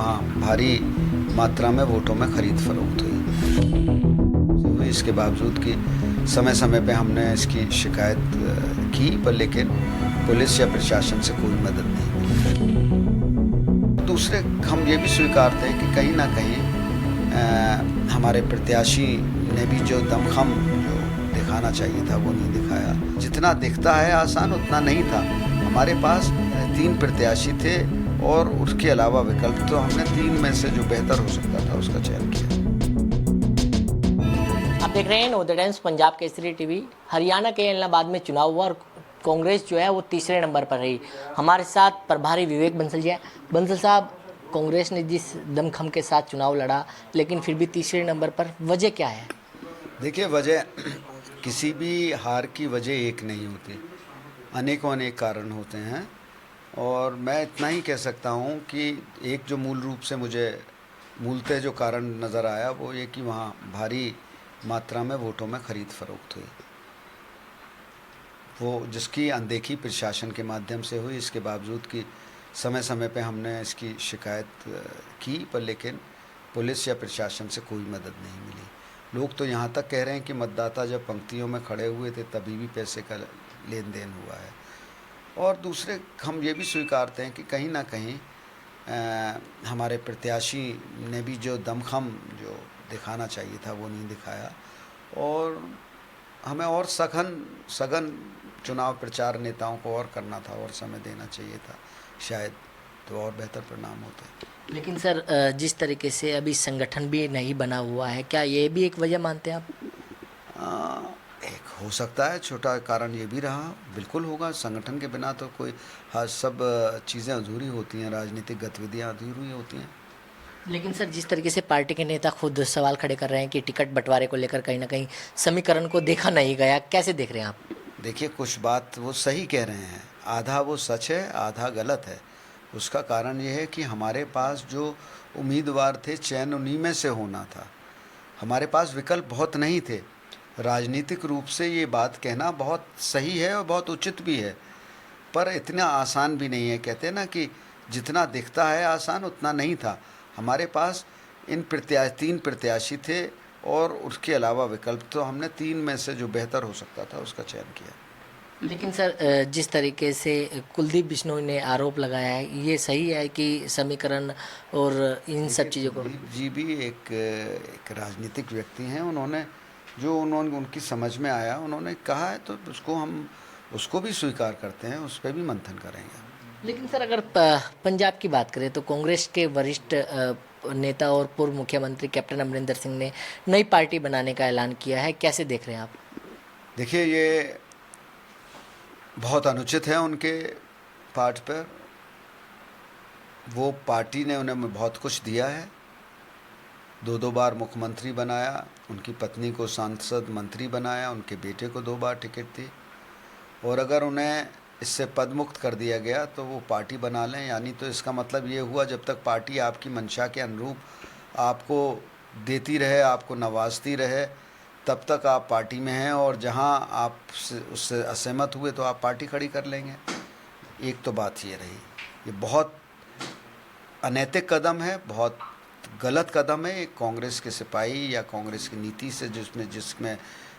वहाँ भारी मात्रा में वोटों में खरीद फरोख्त हुई। इसके बावजूद कि समय समय पे हमने इसकी शिकायत की, पर लेकिन पुलिस या प्रशासन से कोई मदद नहीं मिली। दूसरे हम ये भी स्वीकारते हैं कि कहीं ना कहीं हमारे प्रत्याशी ने भी जो दमखम जो दिखाना चाहिए था वो नहीं दिखाया। जितना दिखता है आसान उतना नहीं था। हमारे पास 3 प्रत्याशी थे और उसके अलावा विकल्प तो हमने 3 में से जो बेहतर हो सकता था उसका चयन किया। आप देख रहे हैं नवोदय टाइम्स पंजाब केसरी टीवी। हरियाणा के इलाहाबाद में चुनाव हुआ और कांग्रेस जो है वो तीसरे नंबर पर रही। हमारे साथ प्रभारी विवेक बंसल जी हैं। बंसल साहब, कांग्रेस ने जिस दमखम के साथ चुनाव लड़ा लेकिन फिर भी तीसरे नंबर पर, वजह क्या है? देखिए, वजह किसी भी हार की वजह एक नहीं होती, अनेकों अनेक कारण होते हैं। और मैं इतना ही कह सकता हूँ कि एक जो मूल रूप से मुझे मूलतः जो कारण नज़र आया वो ये कि वहाँ भारी मात्रा में वोटों में खरीद फरोख्त हुई, वो जिसकी अनदेखी प्रशासन के माध्यम से हुई। इसके बावजूद कि समय समय पे हमने इसकी शिकायत की, पर लेकिन पुलिस या प्रशासन से कोई मदद नहीं मिली। लोग तो यहाँ तक कह रहे हैं कि मतदाता जब पंक्तियों में खड़े हुए थे तभी भी पैसे का लेन देन हुआ है। और दूसरे हम ये भी स्वीकारते हैं कि कहीं ना कहीं हमारे प्रत्याशी ने भी जो दमखम जो दिखाना चाहिए था वो नहीं दिखाया। और हमें और सघन चुनाव प्रचार नेताओं को और करना था और समय देना चाहिए था, शायद तो और बेहतर परिणाम होते। लेकिन सर, जिस तरीके से अभी संगठन भी नहीं बना हुआ है, क्या ये भी एक वजह मानते हैं आप? एक हो सकता है, छोटा कारण ये भी रहा, बिल्कुल होगा। संगठन के बिना तो कोई सब चीज़ें अधूरी होती हैं, राजनीतिक गतिविधियाँ अधूरी होती हैं। लेकिन सर, जिस तरीके से पार्टी के नेता खुद सवाल खड़े कर रहे हैं कि टिकट बंटवारे को लेकर कहीं ना कहीं समीकरण को देखा नहीं गया, कैसे देख रहे हैं आप? देखिए, कुछ बात वो सही कह रहे हैं, आधा वो सच है आधा गलत है। उसका कारण ये है कि हमारे पास जो उम्मीदवार थे चयन उन्हीं में से होना था। हमारे पास विकल्प बहुत नहीं थे। राजनीतिक रूप से ये बात कहना बहुत सही है और बहुत उचित भी है, पर इतना आसान भी नहीं है। कहते हैं ना कि जितना दिखता है आसान उतना नहीं था। हमारे पास 3 प्रत्याशी थे और उसके अलावा विकल्प तो हमने 3 में से जो बेहतर हो सकता था उसका चयन किया। लेकिन सर, जिस तरीके से कुलदीप बिश्नोई ने आरोप लगाया है, ये सही है कि समीकरण और इन सब चीज़ों को? जी भी एक राजनीतिक व्यक्ति हैं। उन्होंने उनकी समझ में आया उन्होंने कहा है, तो हम उसको भी स्वीकार करते हैं, उस पर भी मंथन करेंगे। लेकिन सर, अगर पंजाब की बात करें तो कांग्रेस के वरिष्ठ नेता और पूर्व मुख्यमंत्री कैप्टन अमरिंदर सिंह ने नई पार्टी बनाने का ऐलान किया है, कैसे देख रहे हैं आप? देखिए, ये बहुत अनुचित है उनके पार्ट पर। वो पार्टी ने उन्हें बहुत कुछ दिया है, 2 बार मुख्यमंत्री बनाया, उनकी पत्नी को सांसद मंत्री बनाया, उनके बेटे को 2 बार टिकट दी। और अगर उन्हें इससे पदमुक्त कर दिया गया तो वो पार्टी बना लें, यानी तो इसका मतलब ये हुआ जब तक पार्टी आपकी मंशा के अनुरूप आपको देती रहे, आपको नवाजती रहे, तब तक आप पार्टी में हैं। और जहां आप उससे असहमत हुए तो आप पार्टी खड़ी कर लेंगे। एक तो बात ये रही, ये बहुत अनैतिक कदम है, बहुत गलत कदम है। एक कांग्रेस के सिपाही या कांग्रेस की नीति से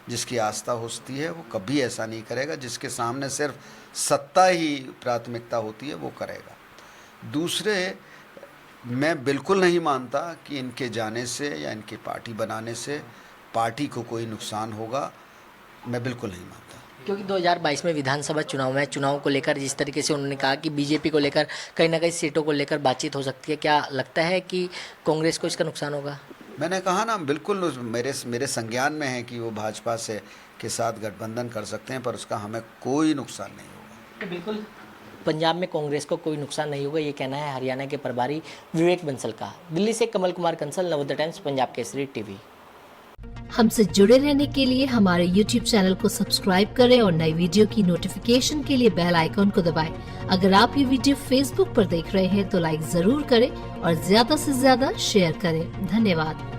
जिसकी आस्था होती है वो कभी ऐसा नहीं करेगा। जिसके सामने सिर्फ सत्ता ही प्राथमिकता होती है वो करेगा। दूसरे, मैं बिल्कुल नहीं मानता कि इनके जाने से या इनकी पार्टी बनाने से पार्टी को कोई नुकसान होगा, मैं बिल्कुल नहीं मानता। क्योंकि 2022 में विधानसभा चुनाव को लेकर जिस तरीके से उन्होंने कहा कि बीजेपी को लेकर कहीं ना कहीं सीटों को लेकर बातचीत हो सकती है, क्या लगता है कि कांग्रेस को इसका नुकसान होगा? मैंने कहा ना, बिल्कुल मेरे संज्ञान में है कि वो भाजपा के साथ गठबंधन कर सकते हैं, पर उसका हमें कोई नुकसान नहीं होगा। तो बिल्कुल पंजाब में कांग्रेस को कोई नुकसान नहीं होगा, ये कहना है हरियाणा के प्रभारी विवेक बंसल का। दिल्ली से कमल कुमार कंसल, नवोदय टाइम्स पंजाब केसरी टीवी। हमसे जुड़े रहने के लिए हमारे YouTube चैनल को सब्सक्राइब करें और नई वीडियो की नोटिफिकेशन के लिए बेल आइकॉन को दबाएं। अगर आप ये वीडियो Facebook पर देख रहे हैं तो लाइक जरूर करें और ज्यादा से ज्यादा शेयर करें। धन्यवाद।